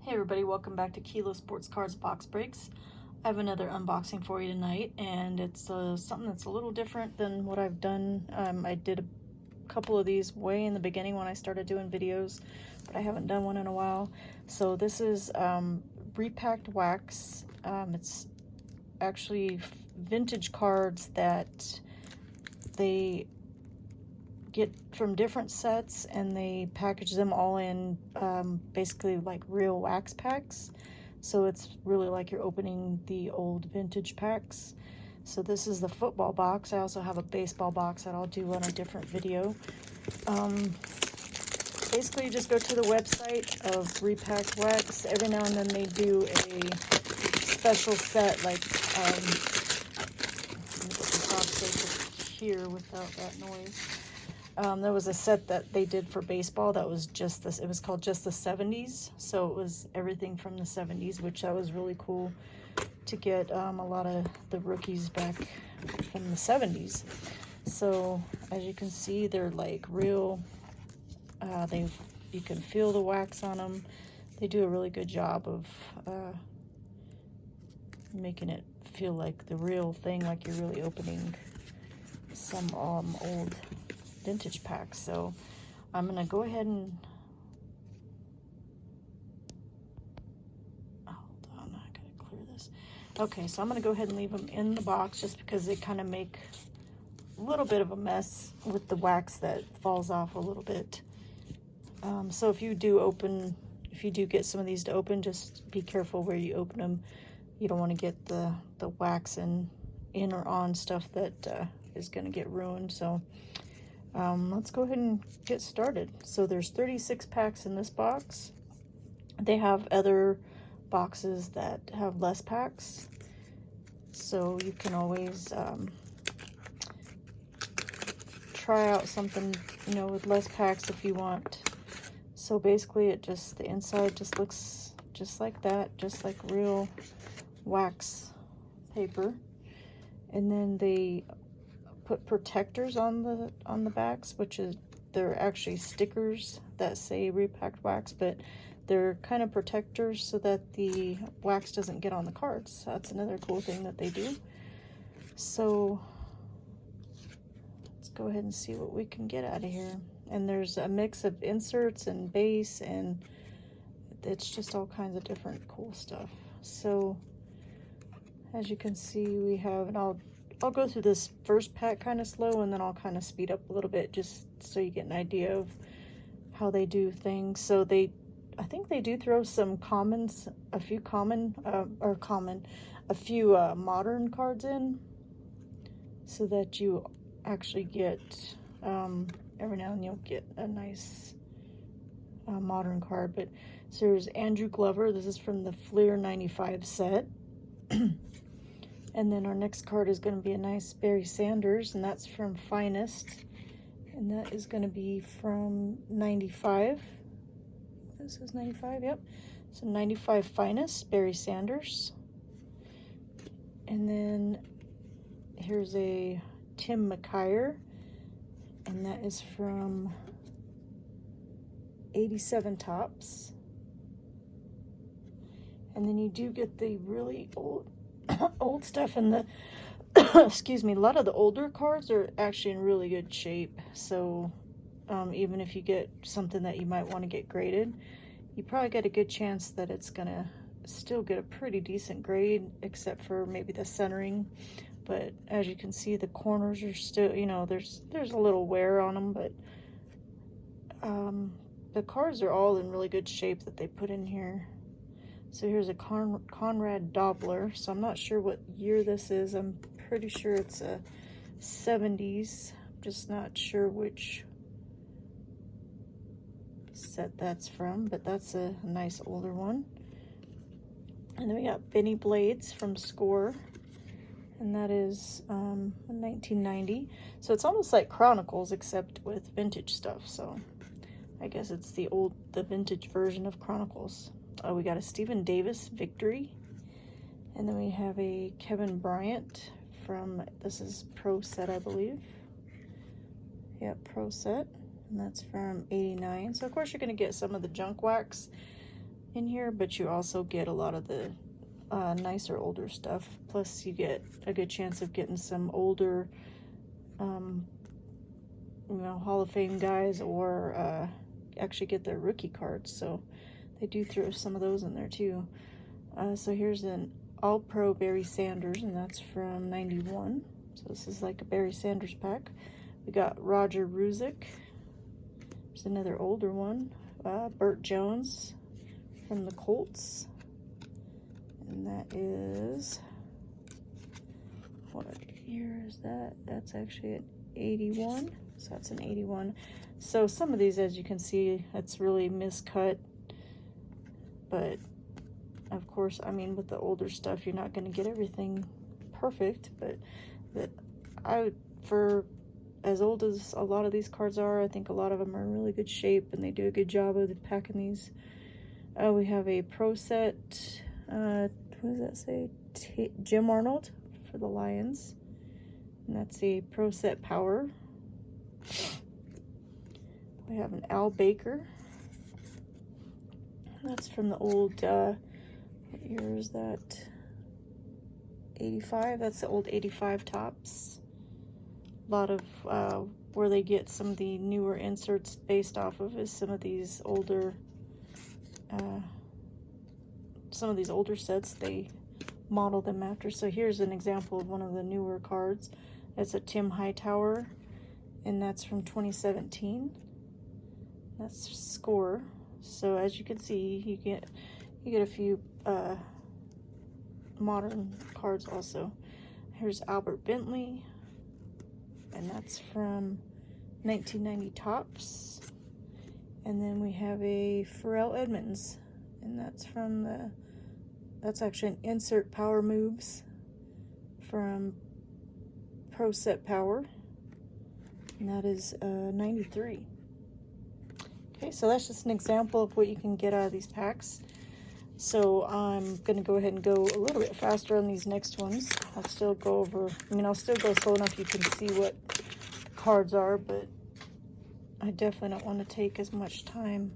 Hey everybody, welcome back to Kilo Sports Cards Box Breaks. I have another unboxing for you tonight, and it's something that's a little different than what I've done. I did a couple of these way in the beginning when I started doing videos, but I haven't done one in a while. So this is Repacked wax. It's actually vintage cards that they get from different sets, and they package them all in basically like real wax packs. So it's really like you're opening the old vintage packs. So this is the football box. I also have a baseball box that I'll do on a different video. Basically, you just go to the website of Repacked Wax. Every now and then they do a special set, like let me get this off so it's here without that noise. There was a set that they did for baseball that was just this. It was called just the 70s. So it was everything from the 70s, which that was really cool to get a lot of the rookies back from the 70s. So as you can see, they're like real. You can feel the wax on them. They do a really good job of making it feel like the real thing, like you're really opening some old vintage packs. So I'm gonna go ahead and hold on, I gotta clear this. Okay, so I'm gonna go ahead and leave them in the box just because they kind of make a little bit of a mess with the wax that falls off a little bit. So if you do get some of these to open, just be careful where you open them. You don't want to get the wax in or on stuff that is going to get ruined. So let's go ahead and get started. So there's 36 packs in this box. They have other boxes that have less packs, so you can always try out something, with less packs if you want. So basically the inside just looks just like that, just like real wax paper. And then they put protectors on the backs, they're actually stickers that say Repacked Wax, but they're kind of protectors so that the wax doesn't get on the cards. That's another cool thing that they do. So let's go ahead and see what we can get out of here. And there's a mix of inserts and base, and it's just all kinds of different cool stuff. So as you can see, we have, and I'll go through this first pack kind of slow, and then I'll kind of speed up a little bit just so you get an idea of how they do things. So I think they do throw some a few modern cards in, so that you actually get, every now and then you'll get a nice modern card. But so there's Andrew Glover. This is from the Fleer 95 set. And then our next card is going to be a nice Barry Sanders, and that's from Finest. And that is going to be from 95. This is 95, yep. So 95 Finest, Barry Sanders. And then here's a Tim McKyer, and that is from 87 Topps. And then you do get the really old stuff in the excuse me, a lot of the older cards are actually in really good shape. So even if you get something that you might want to get graded, you probably get a good chance that it's gonna still get a pretty decent grade, except for maybe the centering. But as you can see, the corners are still, there's a little wear on them, but the cards are all in really good shape that they put in here. So here's a Conrad Doppler. So I'm not sure what year this is. I'm pretty sure it's a 70s. I'm just not sure which set that's from, but that's a nice older one. And then we got Benny Blades from Score, and that is 1990. So it's almost like Chronicles, except with vintage stuff. So I guess it's the vintage version of Chronicles. We got a Stephen Davis Victory, and then we have a Kevin Bryant this is Pro Set, I believe. Yep, Pro Set, and that's from 89. So of course you're going to get some of the junk wax in here, but you also get a lot of the nicer older stuff. Plus you get a good chance of getting some older you know, Hall of Fame guys, or actually get their rookie cards, so they do throw some of those in there too. So here's an All-Pro Barry Sanders, and that's from 91. So this is like a Barry Sanders pack. We got Roger Ruzick. There's another older one. Burt Jones from the Colts. And that is, what year is that? That's actually an 81. So that's an 81. So some of these, as you can see, it's really miscut. But of course, I mean, with the older stuff, you're not going to get everything perfect. But for as old as a lot of these cards are, I think a lot of them are in really good shape, and they do a good job of packing these. We have a Pro Set, what does that say? Jim Arnold for the Lions. And that's a Pro Set Power. We have an Al Baker. That's from the old, what year is that? 85. That's the old 85 tops. A lot of where they get some of the newer inserts based off of is some of these older sets, they model them after. So here's an example of one of the newer cards. It's a Tim Hightower, and that's from 2017. That's Score. So as you can see, you get a few modern cards also. Here's Albert Bentley, and that's from 1990 tops. And then we have a Pharrell Edmonds, and that's actually an Insert Power Moves from Pro Set Power, and that is 93. Okay, so that's just an example of what you can get out of these packs. So I'm going to go ahead and go a little bit faster on these next ones. I'll still go slow enough you can see what cards are, but I definitely don't want to take as much time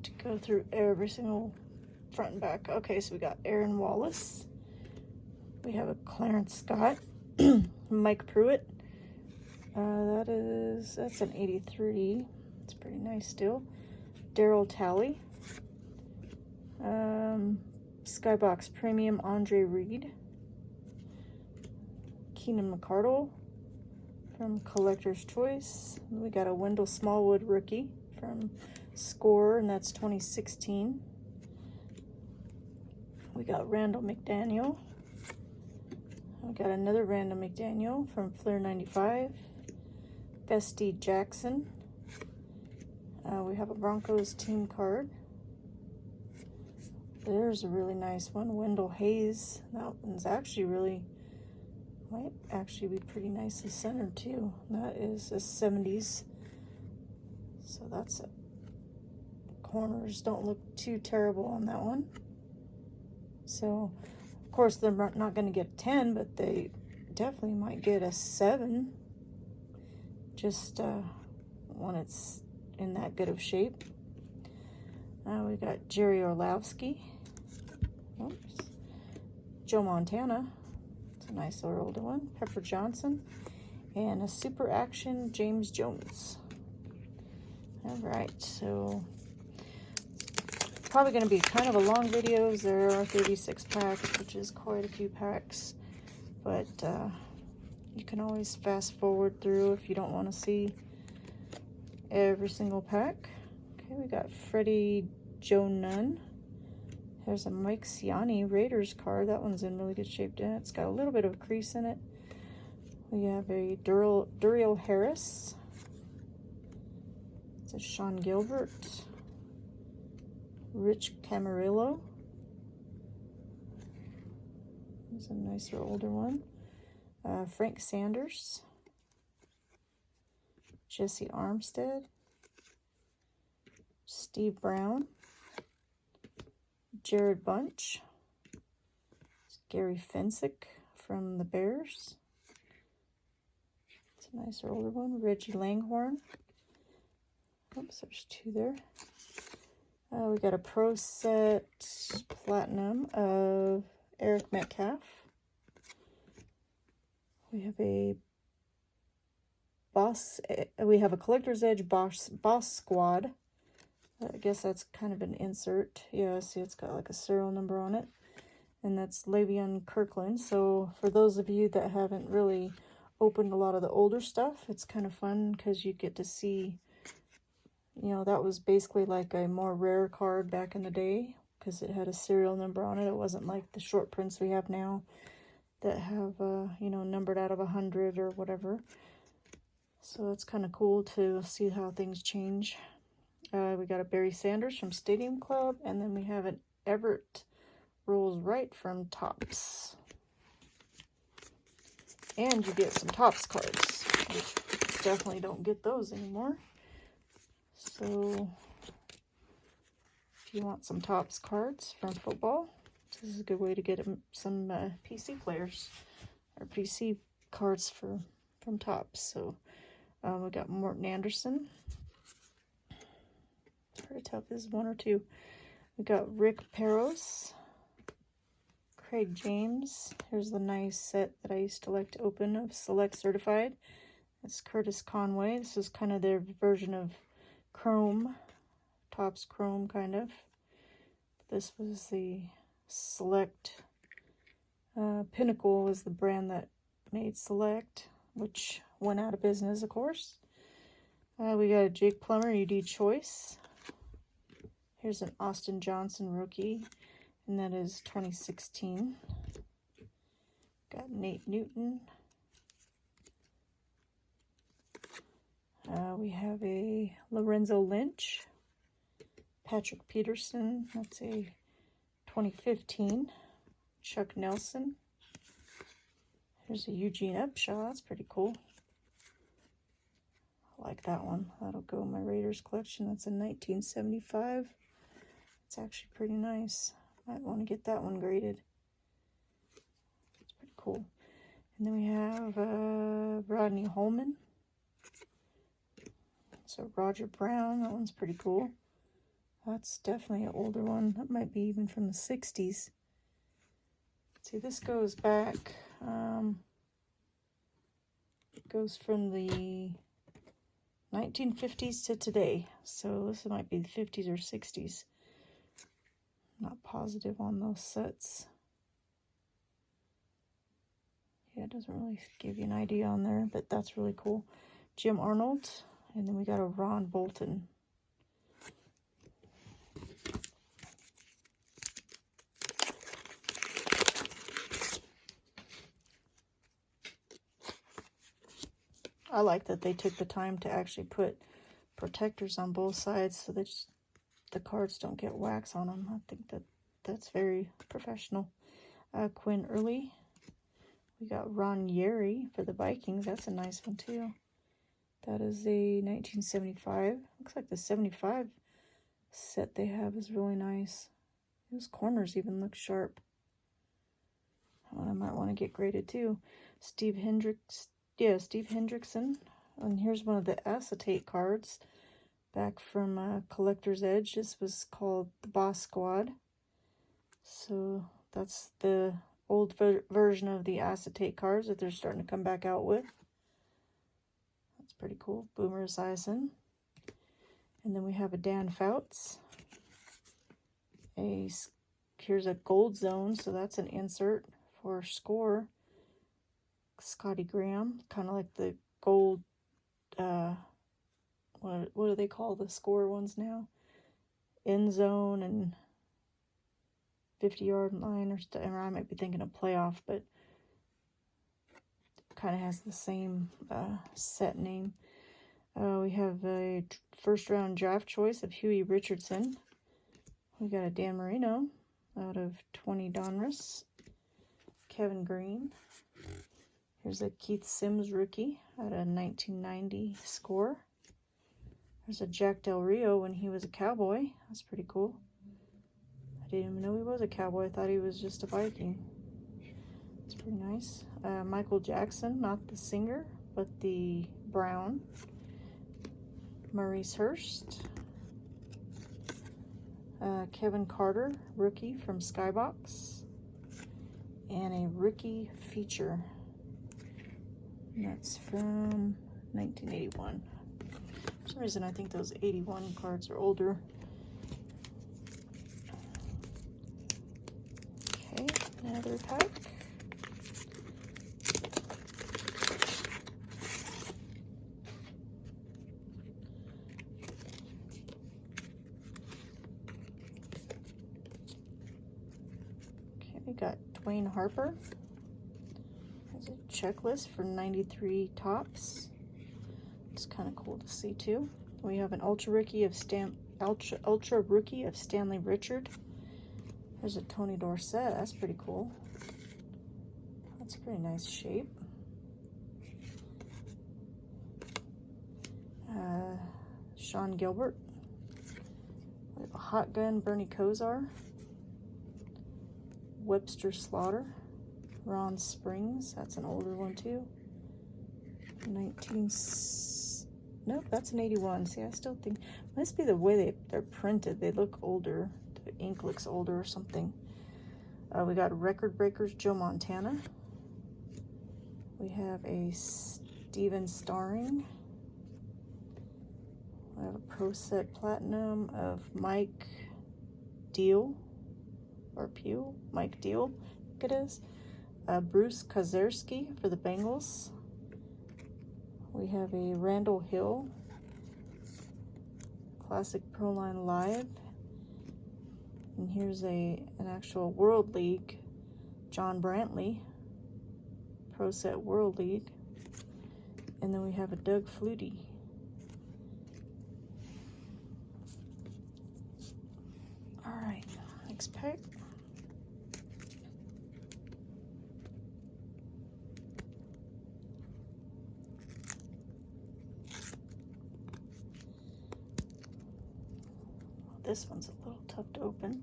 to go through every single front and back. Okay, so we got Aaron Wallace. We have a Clarence Scott. Mike Pruitt. That's an 83. It's pretty nice still. Daryl Talley. Skybox Premium Andre Reed. Keenan McCardle from Collector's Choice. We got a Wendell Smallwood rookie from Score, and that's 2016. We got Randall McDaniel. We got another Randall McDaniel from Flair 95. Festy Jackson. We have a Broncos team card. There's a really nice one. Wendell Hayes. That one's actually might actually be pretty nicely centered too. That is a 70s. So that's it. Corners don't look too terrible on that one. So, of course, they're not going to get a 10, but they definitely might get a 7. Just when it's in that good of shape. We got Jerry Orlovsky. Oops. Joe Montana. It's a nice little older one. Pepper Johnson. And a Super Action James Jones. Alright, so probably going to be kind of a long video. There are 36 packs, which is quite a few packs. But you can always fast forward through if you don't want to see every single pack. Okay, we got Freddie Joe Nunn. There's a Mike Siani Raiders card. That one's in really good shape. It's got a little bit of a crease in it. We have a Duriel Harris. It's a Sean Gilbert. Rich Camarillo. There's a nicer older one. Frank Sanders. Jesse Armstead. Steve Brown. Jared Bunch. Gary Fensick from the Bears. It's a nicer older one. Reggie Langhorne. Oops, there's 2 there. We got a Pro Set Platinum of Eric Metcalf. We have a Collector's Edge Boss Squad. I guess that's kind of an insert. Yeah, see, it's got like a serial number on it. And that's Le'Veon Kirkland. So for those of you that haven't really opened a lot of the older stuff, it's kind of fun because you get to see, you know, that was basically like a more rare card back in the day because it had a serial number on it. It wasn't like the short prints we have now that have, you know, numbered out of 100 or whatever. So it's kind of cool to see how things change. We got a Barry Sanders from Stadium Club, and then we have an Everett Rolls Right from Topps. And you get some Topps cards, which definitely don't get those anymore. So if you want some Topps cards from football, this is a good way to get some PC players or PC cards from Topps. So we got Morton Anderson. It's hard to tell if this is 1 or 2. We got Rick Peros, Craig James. Here's the nice set that I used to like to open of Select Certified. That's Curtis Conway. This is kind of their version of Chrome, Topps Chrome kind of. This was the Select. Pinnacle was the brand that made Select, which went out of business, of course. We got a Jake Plummer UD Choice. Here's an Austin Johnson rookie, and that is 2016. Got Nate Newton. We have a Lorenzo Lynch. Patrick Peterson, that's a 2015. Chuck Nelson. Here's a Eugene Upshaw, that's pretty cool. I like that one. That'll go in my Raiders collection. That's a 1975. It's actually pretty nice. Might want to get that one graded. It's pretty cool. And then we have Rodney Holman. So Roger Brown, that one's pretty cool. That's definitely an older one. That might be even from the 60s. See, this goes back, it goes from the 1950s to today. So this might be the 50s or 60s. Not positive on those sets. Yeah, it doesn't really give you an idea on there, but that's really cool. Jim Arnold, and then we got a Ron Bolton. I like that they took the time to actually put protectors on both sides so that the cards don't get wax on them. I think that's very professional. Quinn Early. We got Ron Yeri for the Vikings. That's a nice one too. That is a 1975. Looks like the 75 set they have is really nice. Those corners even look sharp. I might want to get graded too. Steve Hendrickson. And here's one of the acetate cards back from Collector's Edge. This was called the Boss Squad. So that's the old version of the acetate cards that they're starting to come back out with. That's pretty cool. Boomer Esiason. And then we have a Dan Fouts. Here's a gold zone, so that's an insert for score. Scotty Graham, kind of like the gold, what do they call the score ones now? End zone and 50-yard line, or I might be thinking of playoff, but kind of has the same set name. We have a first-round draft choice of Huey Richardson. We got a Dan Marino out of 20 Donruss. Kevin Green. Here's a Keith Sims rookie at a 1990 score. There's a Jack Del Rio when he was a Cowboy. That's pretty cool. I didn't even know he was a Cowboy. I thought he was just a Viking. It's pretty nice. Michael Jackson, not the singer, but the Brown. Maurice Hurst, Kevin Carter, rookie from Skybox, and a rookie feature. And that's from 1981. For some reason, I think those 81 cards are older. Okay, another pack. We got Dwayne Harper. There's a checklist for 93 tops. It's kind of cool to see too. We have an ultra rookie of Stanley Richard. There's a Tony Dorsett. That's pretty cool. That's a pretty nice shape. Sean Gilbert. We have a Hot Gun Bernie Kosar. Webster Slaughter, Ron Springs, that's an older one too. Nope, that's an 81. See, I still think, must be the way they're printed. They look older. The ink looks older or something. We got Record Breakers, Joe Montana. We have a Steven Starring. We have a Pro Set Platinum of Mike Deal. Or Pugh, Mike Deal, I think it is. Bruce Kozerski for the Bengals. We have a Randall Hill, Classic Pro Line Live. And here's an actual World League, John Brantley, Pro Set World League. And then we have a Doug Flutie. All right, next pack. This one's a little tough to open.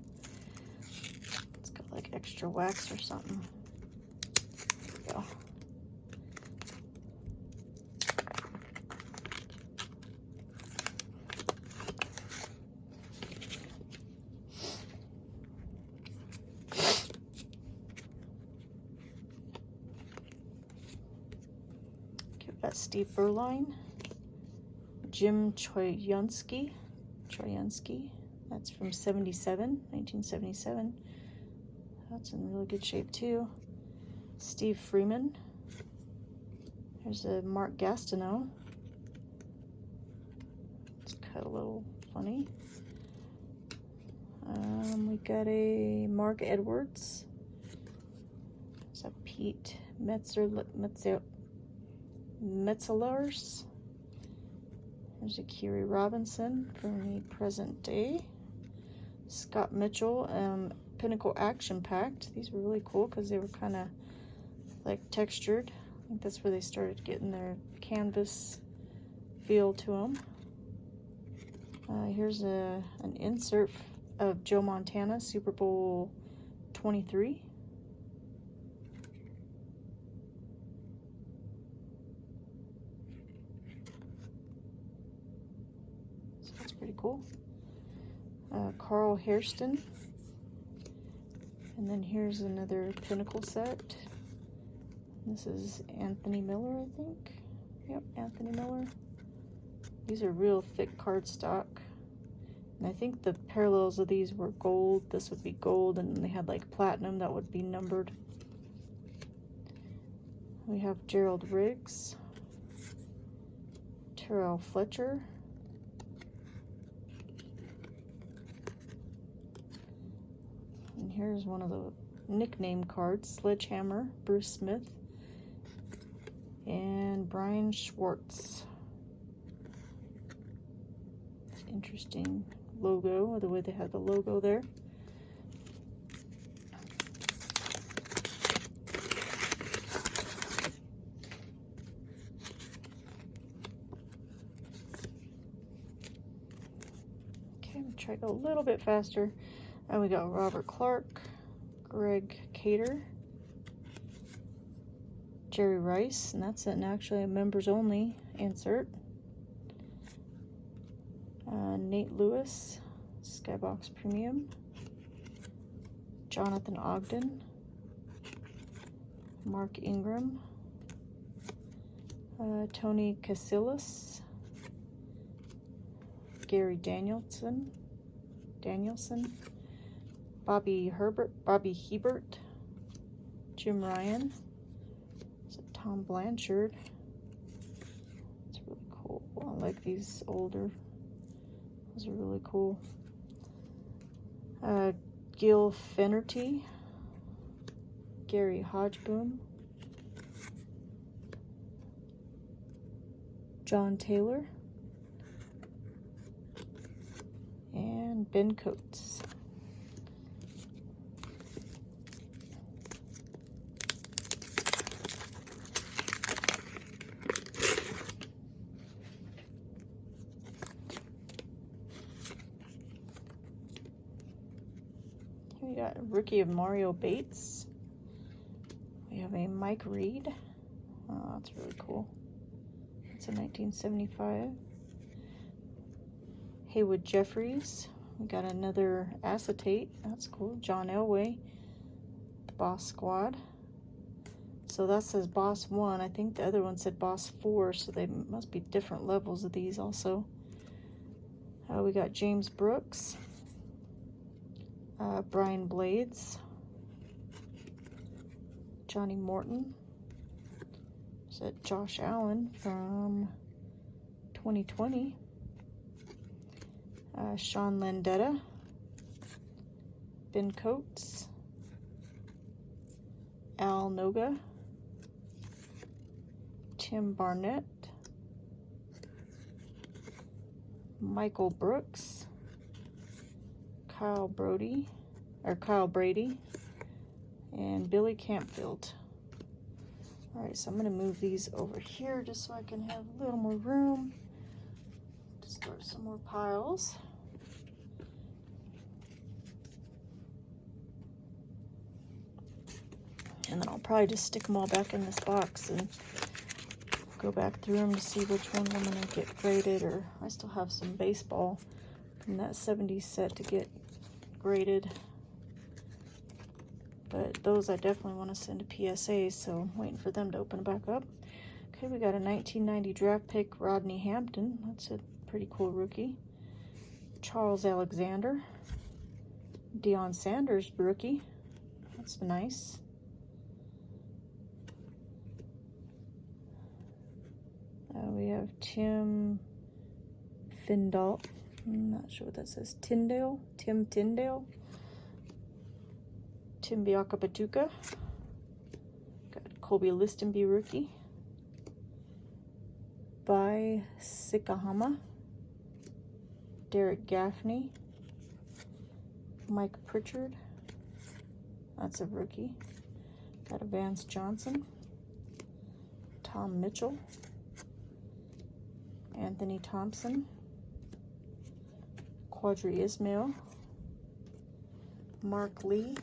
It's got like extra wax or something. There we go. We've got Steve Berline, Jim Troyansky. That's from 1977. That's in really good shape too. Steve Freeman. There's a Mark Gastineau. It's cut a little funny. We got a Mark Edwards. There's a Pete Metzelaars. There's a Kiri Robinson from the present day. Scott Mitchell, Pinnacle Action Packed. These were really cool because they were kind of like textured. I think that's where they started getting their canvas feel to them. Here's an insert of Joe Montana, Super Bowl 23. So that's pretty cool. Carl Hairston. And then here's another Pinnacle set. This is Anthony Miller, I think. Yep, Anthony Miller. These are real thick cardstock. And I think the parallels of these were gold. This would be gold, and then they had like platinum that would be numbered. We have Gerald Riggs, Terrell Fletcher, and here's one of the nickname cards, Sledgehammer, Bruce Smith, and Brian Schwartz. Interesting logo, the way they had the logo there. Okay, we'll try to go a little bit faster. And we got Robert Clark, Greg Cater, Jerry Rice, and that's actually a members only insert. Nate Lewis, Skybox Premium. Jonathan Ogden. Mark Ingram. Tony Casillas. Gary Danielson. Bobby Hebert. Jim Ryan. Is it Tom Blanchard? It's really cool. I like these older. Those are really cool. Gil Finnerty. Gary Hodgeboom. John Taylor. And Ben Coates. We got a rookie of Mario Bates. We have a Mike Reed. Oh, that's really cool. It's a 1975. Haywood Jeffries. We got another acetate. That's cool. John Elway. The Boss Squad. So that says Boss 1. I think the other one said Boss 4, so they must be different levels of these also. We got James Brooks. Brian Blades. Johnny Morton. Is that Josh Allen from 2020? Sean Landetta. Ben Coates. Al Noga. Tim Barnett. Michael Brooks. Kyle Brady, and Billy Campfield. All right, so I'm gonna move these over here just so I can have a little more room to start some more piles. And then I'll probably just stick them all back in this box and go back through them to see which ones I'm gonna get graded, or I still have some baseball from that 70s set to get graded, but those I definitely want to send to PSA, so I'm waiting for them to open back up. Okay, we got a 1990 draft pick, Rodney Hampton. That's a pretty cool rookie. Charles Alexander. Deion Sanders rookie. That's nice. We have Tim Findall. I'm not sure what that says. Tim Tyndale. Tim Biakabatuka. Got Colby Listenby rookie. Bai Sikahama. Derek Gaffney. Mike Pritchard. That's a rookie. Got a Vance Johnson. Tom Mitchell. Anthony Thompson. Quadri Ismail, Mark Lee,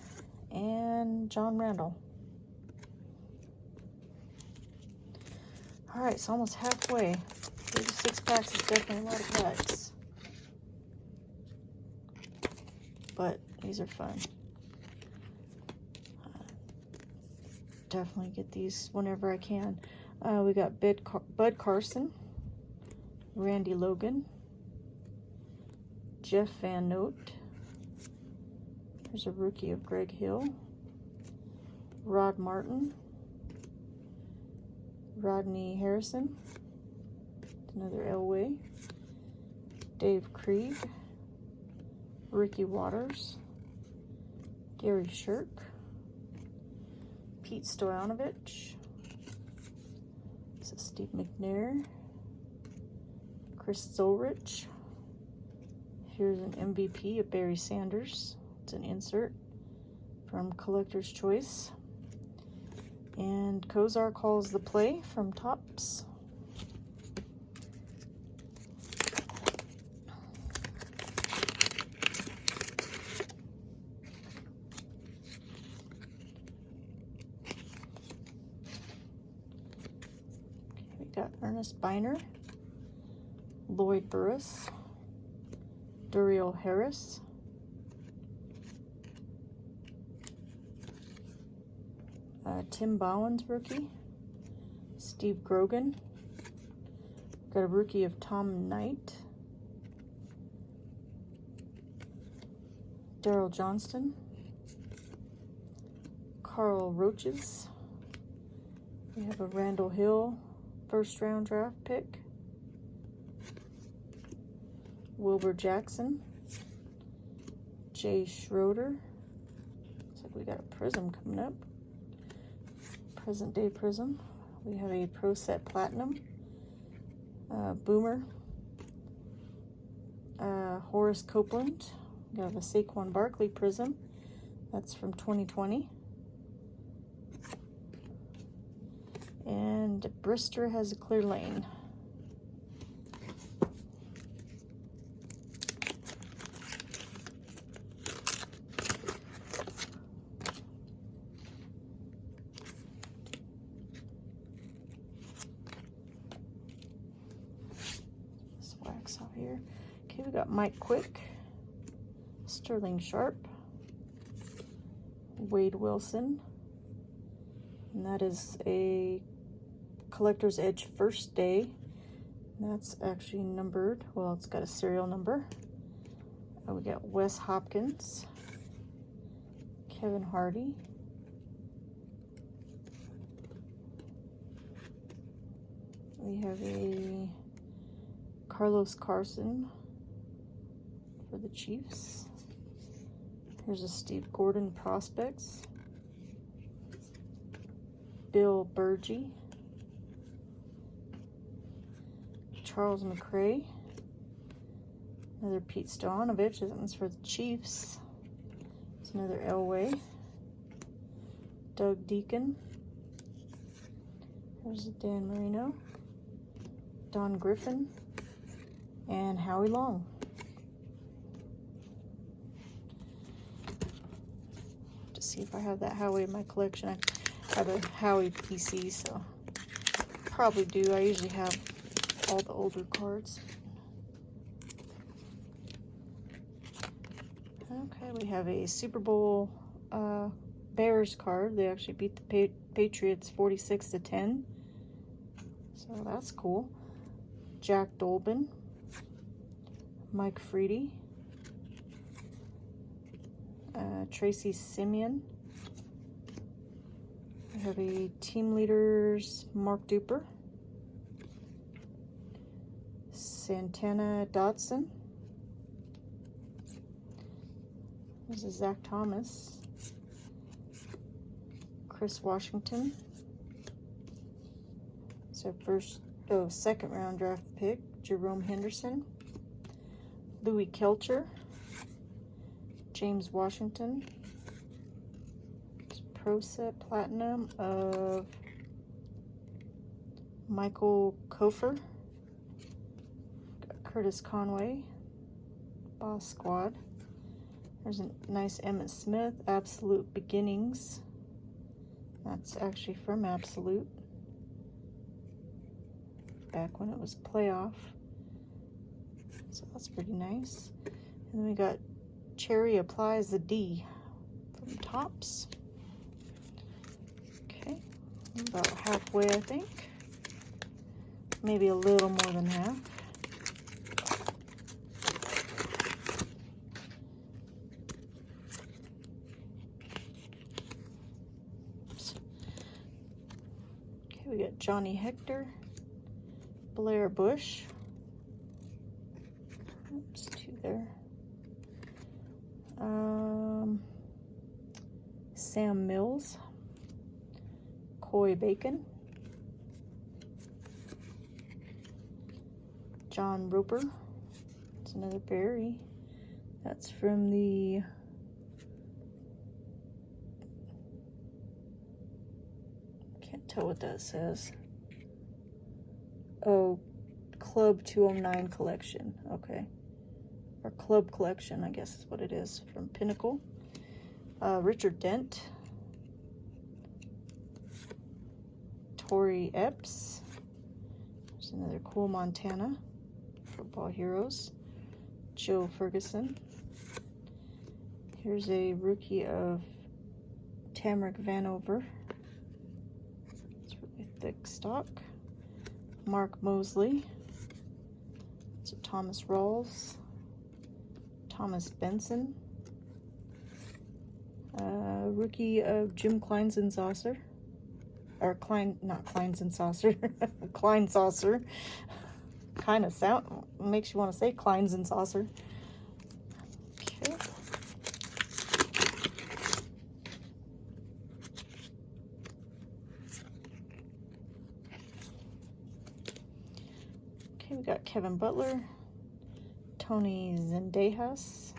and John Randall. All right, so almost halfway. 36 packs is definitely a lot of packs, but these are fun. Definitely get these whenever I can. We got Bud Carson, Randy Logan, Jeff Van Note. There's a rookie of Greg Hill. Rod Martin. Rodney Harrison. Another Elway. Dave Krieg. Ricky Waters. Gary Shirk. Pete Stoyanovich. This is Steve McNair. Chris Zolrich. Here's an MVP of Barry Sanders. It's an insert from Collector's Choice. And Kozar Calls the Play from Topps. Okay, we got Ernest Biner, Lloyd Burris, Duriel Harris, Tim Bowen's rookie, Steve Grogan, got a rookie of Tom Knight, Daryl Johnston, Carl Roaches, we have a Randall Hill first round draft pick, Wilbur Jackson, Jay Schroeder, looks like we got a Prism coming up, present day Prism, we have a Pro Set Platinum, Boomer, Horace Copeland, we have a Saquon Barkley Prism, that's from 2020, and Brister has a clear lane. Wax out here. Okay, we got Mike Quick, Sterling Sharp, Wade Wilson, and that is a Collector's Edge first day. That's actually numbered. Well, it's got a serial number. We got Wes Hopkins, Kevin Hardy, we have a Carlos Carson for the Chiefs. Here's a Steve Gordon Prospects. Bill Burgee. Charles McRae. Another Pete Stoyanovich. That one's for the Chiefs. It's another Elway. Doug Deacon. There's a Dan Marino. Don Griffin. And Howie Long. To see if I have that Howie in my collection. I have a Howie PC, so probably do. I usually have all the older cards. Okay, we have a Super Bowl Bears card. They actually beat the Patriots 46-10. So that's cool. Jack Dolbin. Mike Freedy, Tracy Simeon. We have a Team Leaders Mark Duper, Santana Dotson. This is Zach Thomas, Chris Washington. It's our second round draft pick, Jerome Henderson. Louis Kelcher, James Washington, Pro Set Platinum of Michael Kofer, Curtis Conway, Boss Squad. There's a nice Emmitt Smith, Absolute Beginnings. That's actually from Absolute, back when it was playoff. So that's pretty nice. And then we got Cherry Applies the D from Topps. Okay, about halfway, I think. Maybe a little more than half. Okay, we got Johnny Hector, Blair Bush. Oops, two there. Sam Mills, Coy Bacon, John Roper. It's another Barry. That's from the can't tell what that says. Oh, Club 209 collection. Okay. Or Club Collection, I guess is what it is, from Pinnacle. Richard Dent. Torrey Epps. There's another cool Montana. Football Heroes. Joe Ferguson. Here's a rookie of Tamrick Vanover. It's really thick stock. Mark Mosley. It's a Thomas Rawls. Thomas Benson. Rookie of Jim Kleinsensaucer. Or not Kleinsensaucer. Kleinsaucer. Kind of makes you want to say Kleinsensaucer. Okay. Okay, we got Kevin Butler, Tony Zendejas,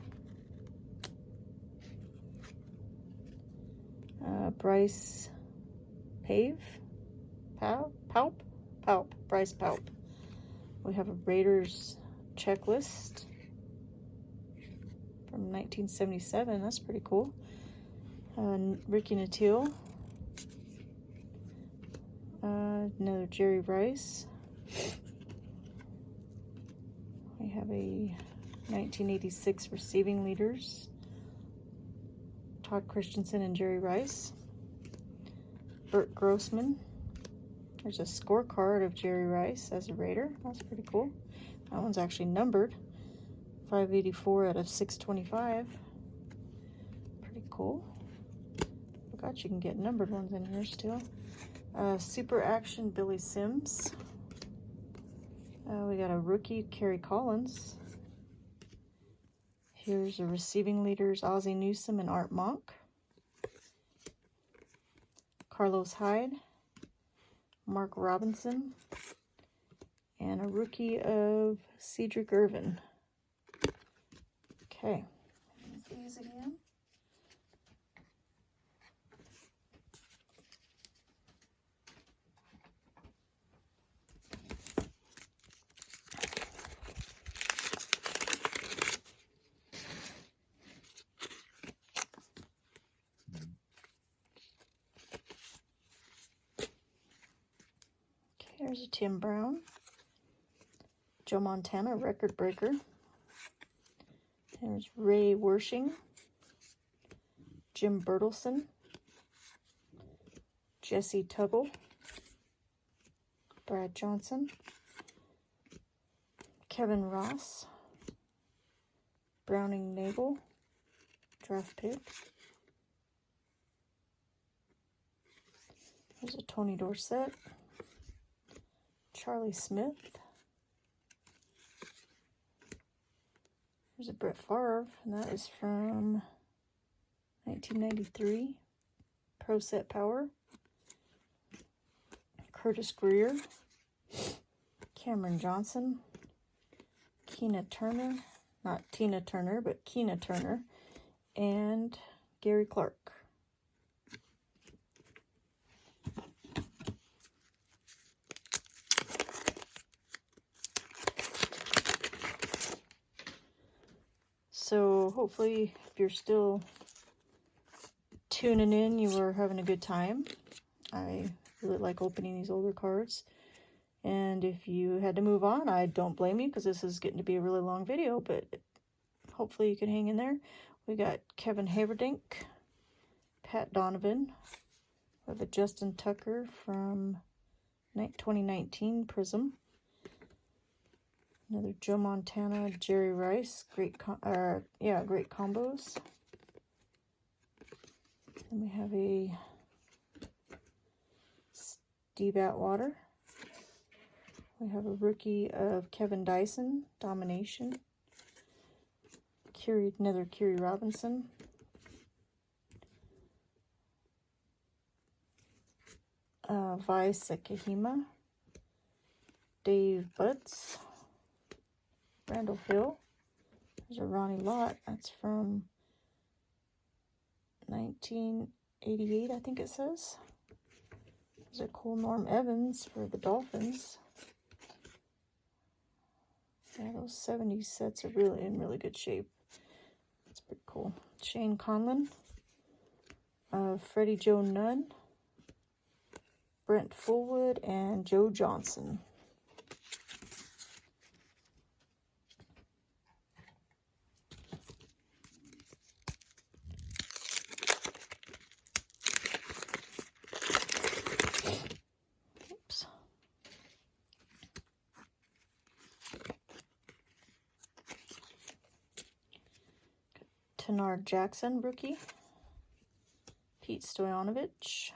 Bryce Bryce Paup. We have a Raiders checklist from 1977. That's pretty cool. Ricky Nattiel. Another Jerry Rice. We have a 1986 receiving leaders. Todd Christensen and Jerry Rice. Bert Grossman. There's a scorecard of Jerry Rice as a Raider. That's pretty cool. That one's actually numbered. 584 out of 625. Pretty cool. Forgot you can get numbered ones in here still. Super Action Billy Sims. We got a rookie Kerry Collins. Here's the receiving leaders Ozzie Newsome and Art Monk. Carlos Hyde. Mark Robinson. And a rookie of Cedric Irvin. Okay. These again. Here's a Tim Brown. Joe Montana, record breaker. There's Ray Wershing. Jim Bertelson. Jesse Tuggle. Brad Johnson. Kevin Ross. Browning Nagel. Draft pick. There's a Tony Dorsett. Charlie Smith. There's a Brett Favre, and that is from 1993. Pro Set Power. Curtis Greer. Cameron Johnson. Keena Turner. Not Tina Turner, but Keena Turner. And Gary Clark. So hopefully, if you're still tuning in, you are having a good time. I really like opening these older cards. And if you had to move on, I don't blame you, because this is getting to be a really long video, but hopefully you can hang in there. We got Kevin Haverdink, Pat Donovan. We have a Justin Tucker from 2019 Prism. Another Joe Montana, Jerry Rice, great combos. Then we have a Steve Atwater. We have a rookie of Kevin Dyson, Domination. Another Kerry Robinson. Vi Sekihima. Dave Butts. Randall Hill. There's a Ronnie Lott. That's from 1988, I think it says. There's a cool Norm Evans for the Dolphins. Yeah, those 70s sets are really in really good shape. That's pretty cool. Shane Conlon. Freddie Joe Nunn. Brent Fullwood and Joe Johnson. Tenard Jackson, rookie. Pete Stoyanovich.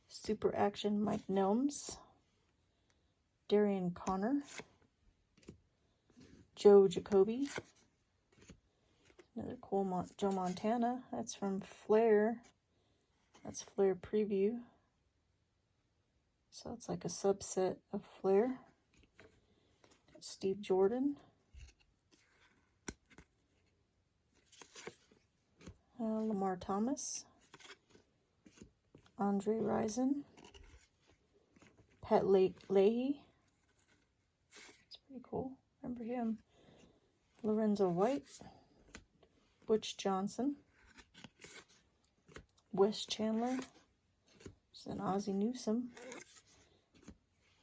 Super Action Mike Nelms. Darian Connor. Joe Jacoby. Another cool Joe Montana. That's from Flair. That's Flair Preview. So it's like a subset of Flair. Got Steve Jordan. Lamar Thomas. Andre Rison. Pat Leahy. That's pretty cool. Remember him. Lorenzo White. Butch Johnson. Wes Chandler. There's an Ozzie Newsome.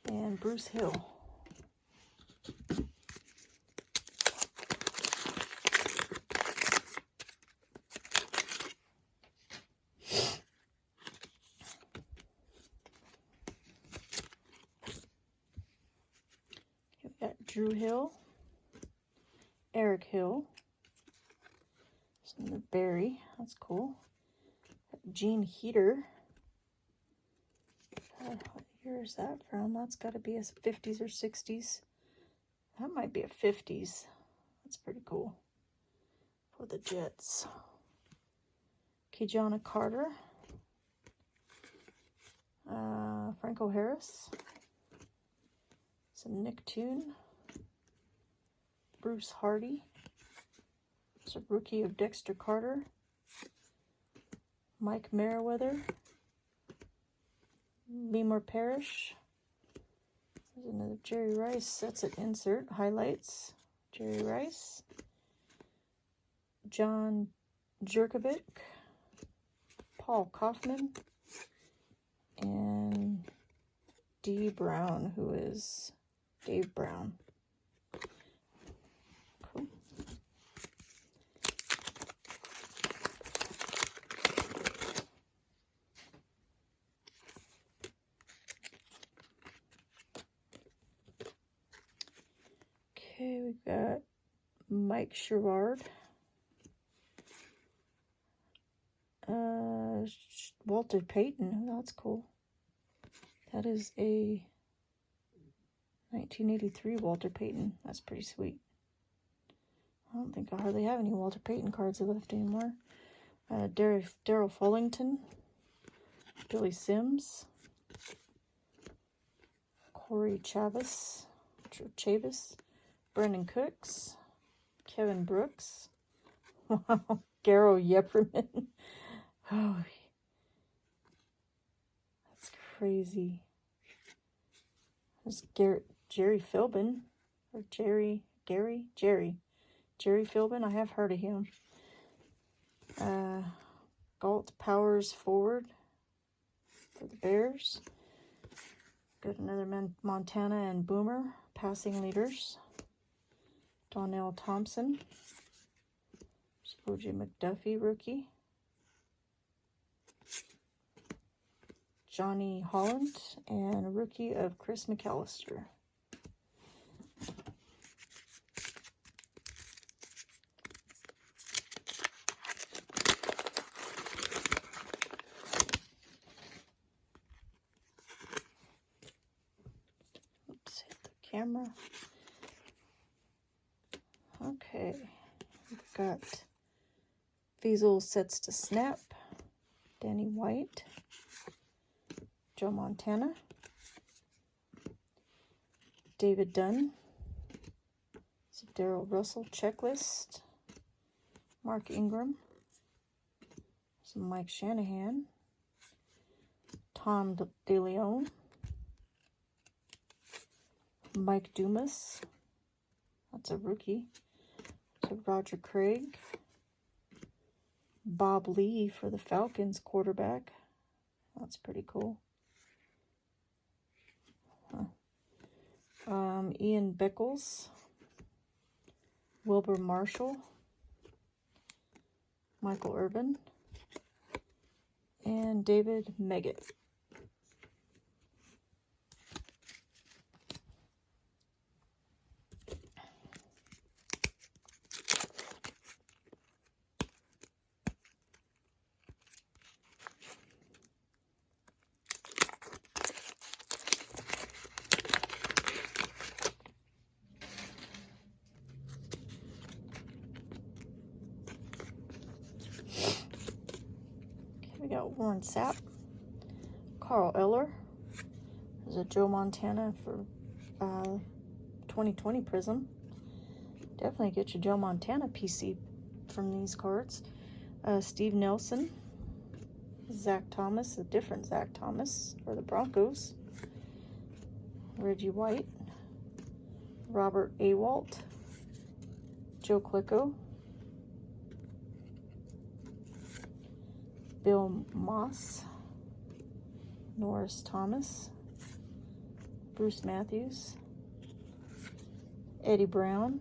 And Bruce Hill. We got Drew Hill. Eric Hill. The Barry, that's cool. Gene Heater. What year is that from? That's got to be a 50s or 60s. That might be a 50s. That's pretty cool. For the Jets. Kejana Carter. Franco Harris. Some Nick Toon. Bruce Hardy. It's a rookie of Dexter Carter. Mike Merriweather. Lemur Parrish. There's another Jerry Rice. That's an insert. Highlights. Jerry Rice. John Jerkovic. Paul Kaufman. And D. Brown, who is Dave Brown. Cool. Okay, we got Mike Sherrard. Walter Payton. Oh, that's cool. That is a 1983 Walter Payton. That's pretty sweet. I don't think I hardly have any Walter Payton cards left anymore. Daryl Fullington. Billy Sims. Corey Chavis. Brendan Cooks. Kevin Brooks. Wow. Garo Yepperman. Oh, that's crazy. There's Jerry Philbin. Or Jerry Philbin. I have heard of him. Galt Powers forward for the Bears. Got another Montana and Boomer passing leaders. Donnell Thompson. O.J. McDuffie, rookie. Johnny Holland, and a rookie of Chris McAllister. Oops, hit the camera. Okay, we've got Feasel Sets to Snap, Danny White, Joe Montana, David Dunn, Darryl Russell Checklist, Mark Ingram, some Mike Shanahan, Tom DeLeon, Mike Dumas, that's a rookie, so Roger Craig, Bob Lee for the Falcons quarterback. That's pretty cool. Ian Beckles, Wilbur Marshall, Michael Urban, and David Meggett. We got Warren Sapp, Carl Eller. There's a Joe Montana for 2020 Prism. Definitely get your Joe Montana PC from these cards. Steve Nelson, Zach Thomas, a different Zach Thomas for the Broncos. Reggie White, Robert Awalt, Joe Klicko, Bill Moss, Norris Thomas, Bruce Matthews, Eddie Brown,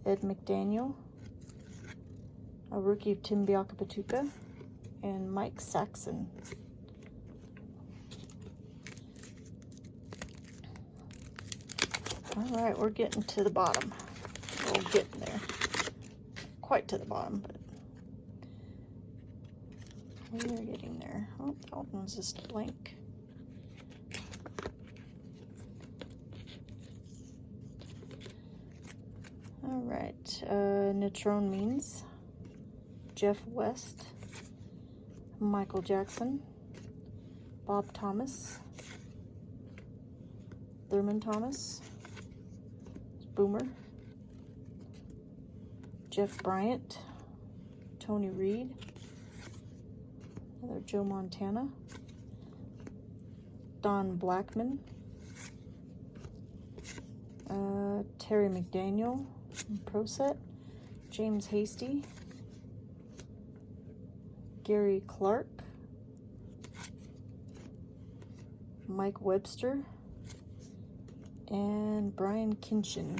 Ed McDaniel, a rookie of Tim Biakapatuka, and Mike Saxon. All right, we're getting to the bottom. We're getting there. Quite to the bottom, but we are getting there. Oh, that one's just blank. All right, Netrone Means, Jeff West, Michael Jackson, Bob Thomas, Thurman Thomas, Boomer, Jeff Bryant, Tony Reed, another Joe Montana, Don Blackman, Terry McDaniel, Pro Set, James Hasty, Gary Clark, Mike Webster, and Brian Kinchin.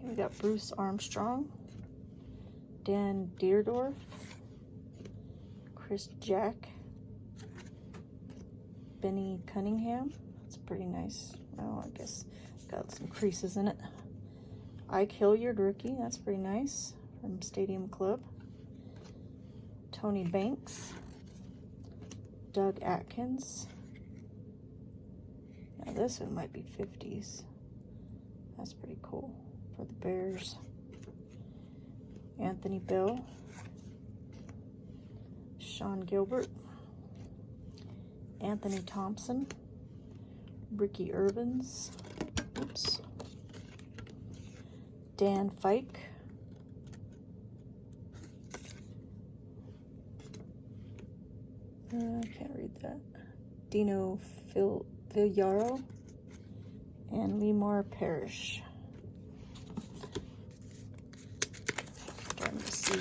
We got Bruce Armstrong, Dan Deerdorf, Chris Jack, Benny Cunningham. That's pretty nice. Oh, I guess got some creases in it. Ike Hilliard, rookie. That's pretty nice from Stadium Club. Tony Banks, Doug Atkins. Now this one might be 50s. That's pretty cool for the Bears. Anthony Bell, Sean Gilbert, Anthony Thompson, Ricky Irvins, oops, Dan Fike, I can't read that, Dino Villaro, and Lemar Parrish. Starting to see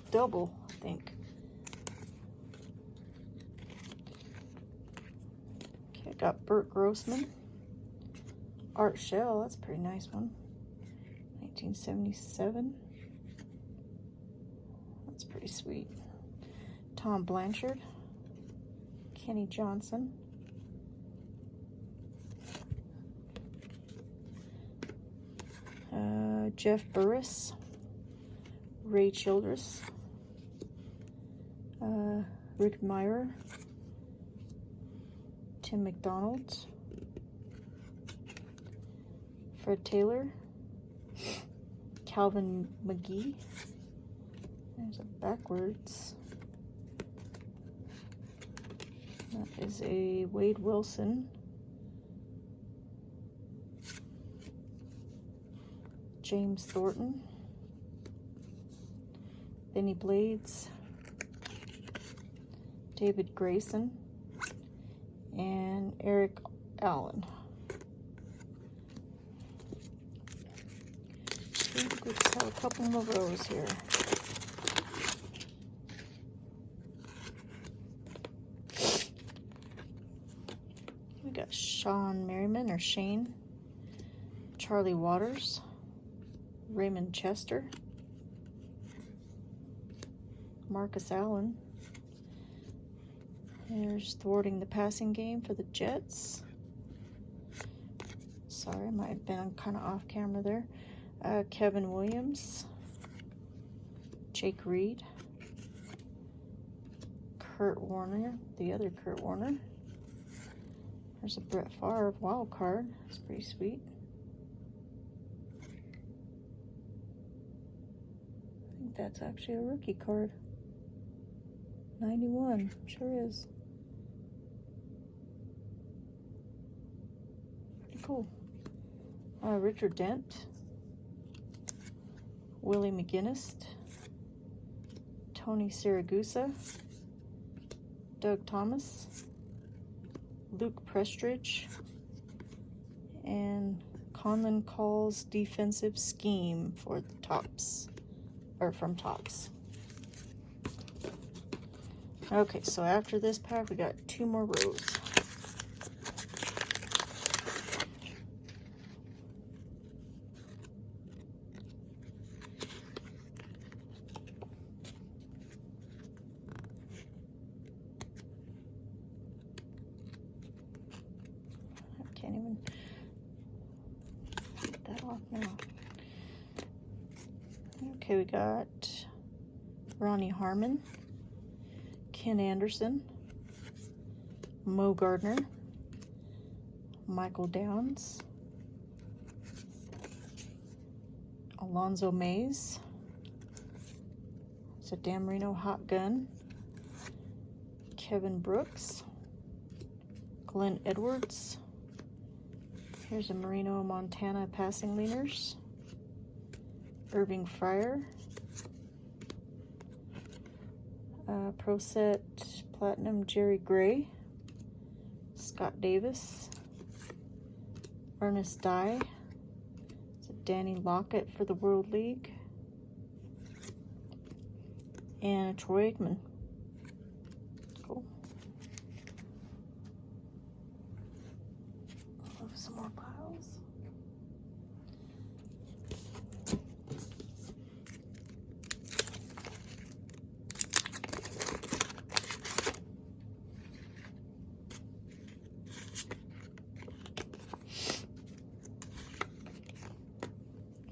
double, I think. Okay, I got Burt Grossman, Art Shell, that's a pretty nice one. 1977. That's pretty sweet. Tom Blanchard, Kenny Johnson, Jeff Burris, Ray Childress, Rick Meyer, Tim McDonald, Fred Taylor, Calvin McGee. There's a backwards. That is a Wade Wilson. James Thornton. Benny Blades. David Grayson. And Eric Allen. I think we just have a couple more rows here. We got Sean Merriman, or Shane, Charlie Waters, Raymond Chester, Marcus Allen. There's thwarting the passing game for the Jets. Sorry, I might have been kind of off camera there. Kevin Williams, Jake Reed, Kurt Warner, the other Kurt Warner. There's a Brett Favre wild card. It's pretty sweet. I think that's actually a rookie card. 91, sure is. Pretty cool. Richard Dent, Willie McGinnis, Tony Siragusa, Doug Thomas, Luke Prestridge, and Conlon Call's defensive scheme for the Tops, or from Tops. Okay, so after this pack, we got 2 more rows. Can't even get that off now. Okay, we got Ronnie Harmon, Ken Anderson, Mo Gardner, Michael Downs, Alonzo Mays, it's a Dan Marino hot gun, Kevin Brooks, Glenn Edwards. Here's a Marino Montana passing leaders. Irving Fryer. Pro Set Platinum Jerry Gray. Scott Davis. Ernest Dye. It's a Danny Lockett for the World League. And a Troy Aikman. Cool. Some more piles.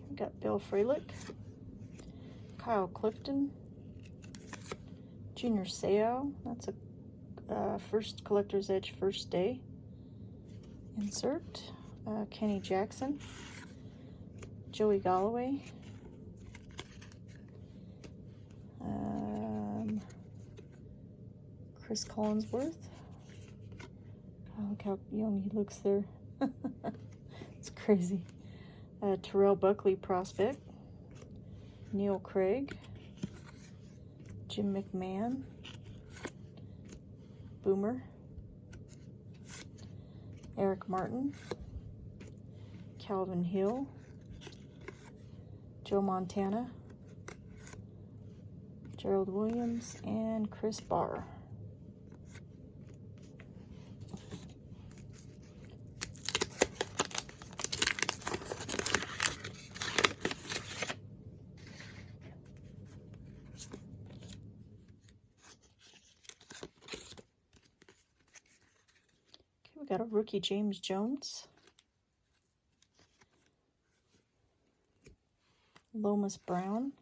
We got Bill Frelick, Kyle Clifton, Junior Seau. That's a first Collector's Edge first day insert. Kenny Jackson, Joey Galloway, Chris Collinsworth. Oh, look how young he looks there. It's crazy. Terrell Buckley prospect, Neil Craig, Jim McMahon, Boomer, Eric Martin, Calvin Hill, Joe Montana, Gerald Williams, and Chris Barr. Okay, we got a rookie James Jones. Lomas Brown,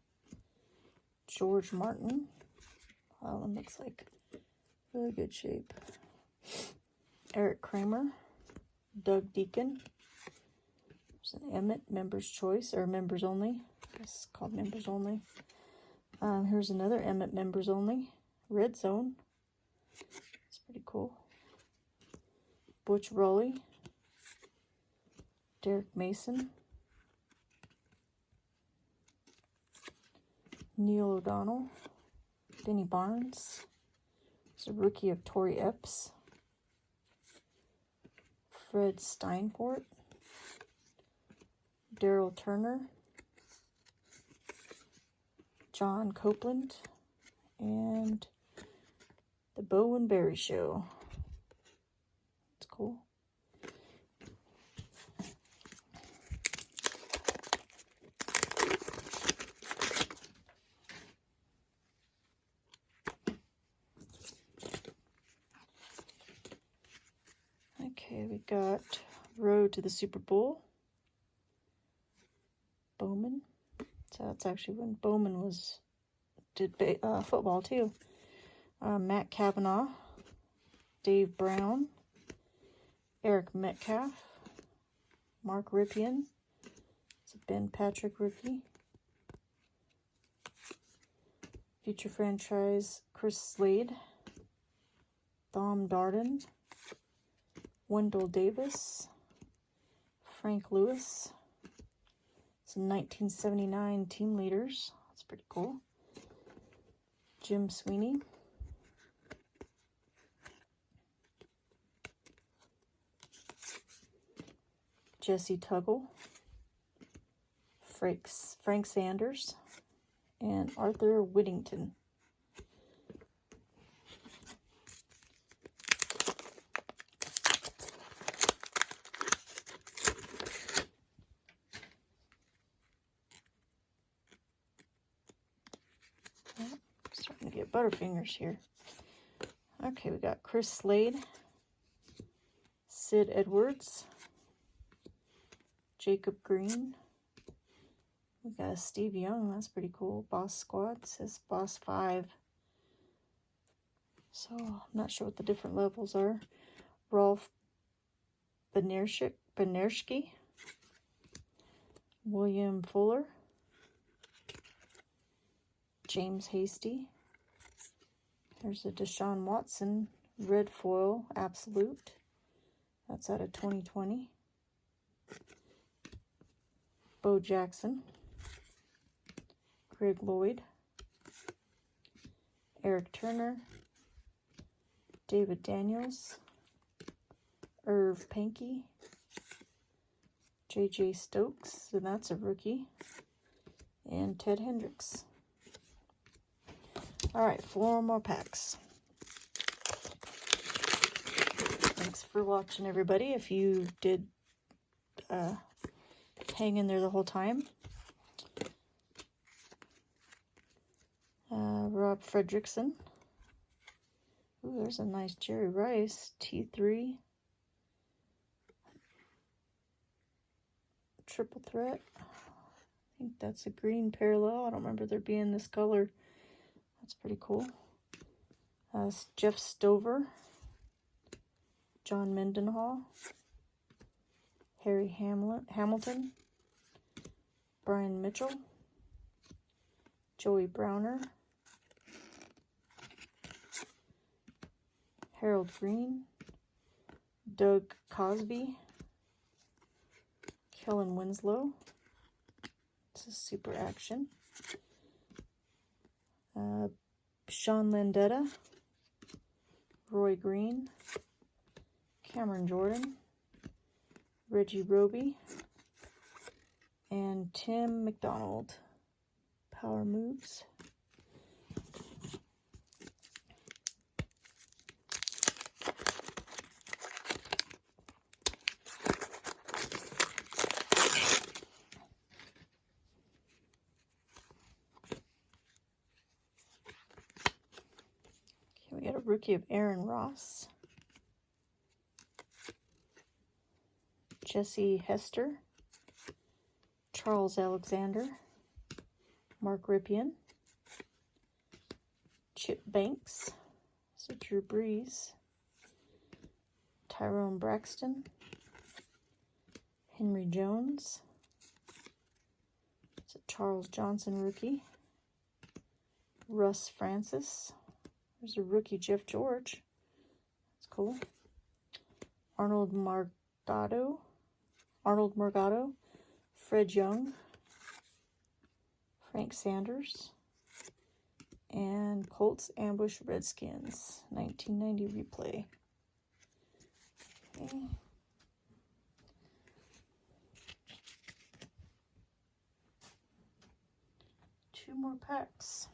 George Martin. That one looks like really good shape. Eric Kramer, Doug Deacon. There's an Emmett, Members Choice, or Members Only. It's called Members Only. Here's another Emmett, Members Only. Red Zone. It's pretty cool. Butch Rowley, Derek Mason, Neil O'Donnell, Benny Barnes. It's a rookie of Torrey Epps. Fred Steinfort, Daryl Turner, John Copeland, and the Bo and Barry Show. It's cool. Okay, we got Road to the Super Bowl. Bowman. So that's actually when Bowman was did football too. Matt Kavanaugh, Dave Brown, Eric Metcalf, Mark Ripien, it's a Ben Patrick rookie. Future franchise, Chris Slade, Dom Darden, Wendell Davis, Frank Lewis. Some 1979 team leaders. That's pretty cool. Jim Sweeney. Jesse Tuggle. Frank Sanders. And Arthur Whittington. Starting to get butterfingers here. Okay, we got Chris Slade, Sid Edwards, Jacob Green. We got a Steve Young, that's pretty cool. Boss Squad says Boss 5. So I'm not sure what the different levels are. Rolf Benerschke, William Fuller, James Hasty. There's a Deshaun Watson red foil absolute. That's out of 2020. Bo Jackson, Greg Lloyd, Eric Turner, David Daniels, Irv Pankey, J.J. Stokes, and that's a rookie, and Ted Hendricks. Alright, 4 more packs. Thanks for watching, everybody. If you did hang in there the whole time. Rob Fredrickson. Ooh, there's a nice Jerry Rice. T3. Triple threat. I think that's a green parallel. I don't remember there being this color. That's pretty cool. Jeff Stover. John Mendenhall. Harry Hamilton. Brian Mitchell. Joey Browner. Harold Green. Doug Cosby. Kellen Winslow. This is super action. Sean Landetta. Roy Green. Cameron Jordan. Reggie Roby. And Tim McDonald. Power moves. Okay, we got a rookie of Aaron Ross. Jesse Hester. Charles Alexander. Mark Ripien. Chip Banks. So Drew Brees. Tyrone Braxton. Henry Jones. It's a Charles Johnson rookie. Russ Francis. There's a rookie Jeff George. That's cool. Arnold Morgado. Fred Young. Frank Sanders. And Colts Ambush Redskins. 1990 replay. Okay. 2 more packs.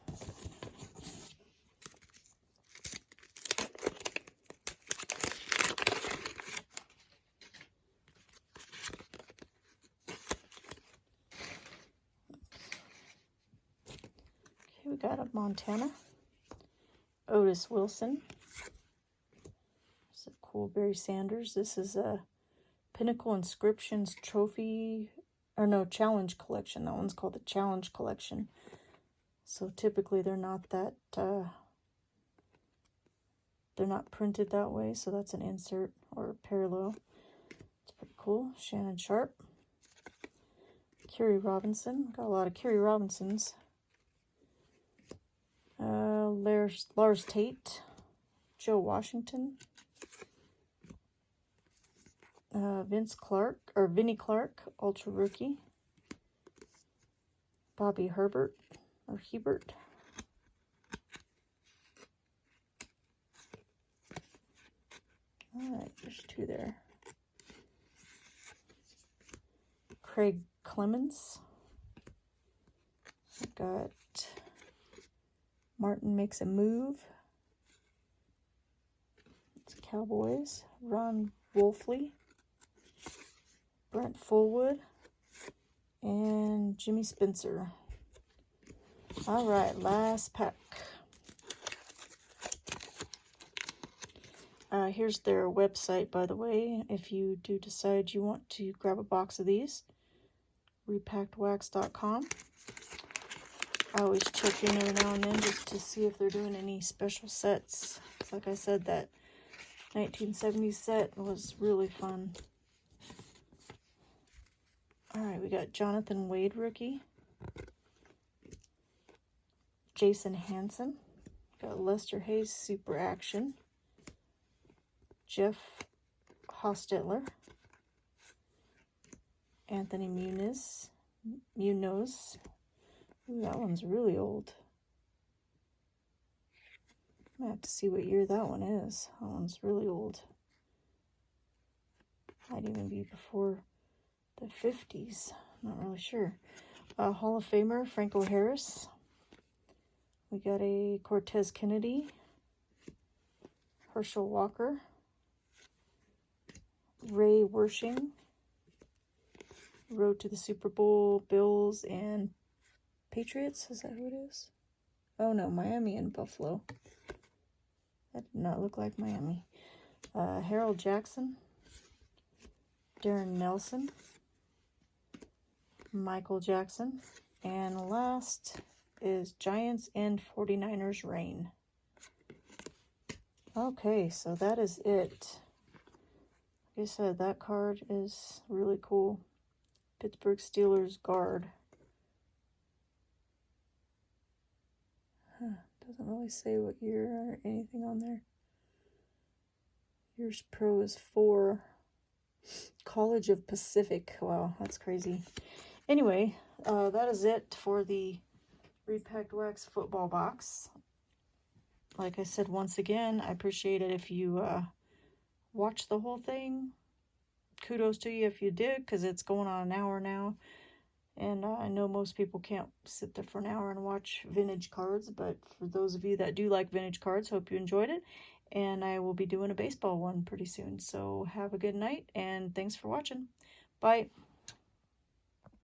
Okay, we got a Montana. Otis Wilson. It's a cool Barry Sanders. This is a Pinnacle Inscriptions Trophy, or no, Challenge Collection. That one's called the Challenge Collection. So typically they're not that, they're not printed that way, so that's an insert or parallel. It's pretty cool. Shannon Sharp. Kerry Robinson. Got a lot of Kerry Robinsons. Lars Tate. Joe Washington. Vinnie Clark, Ultra Rookie. Bobby Hebert. Alright, there's two there. Craig Clemens. I've got Martin Makes a Move. It's Cowboys. Ron Wolfley. Brent Fullwood. And Jimmy Spencer. Alright, last pack. Here's their website, by the way, if you do decide you want to grab a box of these. Repackedwax.com. I always check in every now and then just to see if they're doing any special sets. Like I said, that 1970s set was really fun. Alright, we got Jonathan Wade rookie. Jason Hansen. Got Lester Hayes Super Action. Jeff Hostetler. Anthony Munoz. Ooh, that one's really old. I have to see what year that one is. That one's really old. Might even be before the 50s. Not really sure. Hall of Famer Franco Harris. We got a Cortez Kennedy. Herschel Walker. Ray Wershing. Road to the Super Bowl, Bills and Patriots. Is that who it is? Oh no, Miami and Buffalo. That did not look like Miami. Harold Jackson. Darren Nelson. Michael Jackson. And last is Giants and 49ers Reign. Okay, so that is it. Like I said, that card is really cool. Pittsburgh Steelers guard. Doesn't really say what year or anything on there. Years Pro is 4. College of Pacific. Wow, that's crazy. Anyway, that is it for the Repacked Wax football box. Like I said, once again, I appreciate it if you watch the whole thing. Kudos to you if you did, because it's going on an hour now. And I know most people can't sit there for an hour and watch vintage cards, but for those of you that do like vintage cards, hope you enjoyed it. And I will be doing a baseball one pretty soon. So have a good night, and thanks for watching. Bye.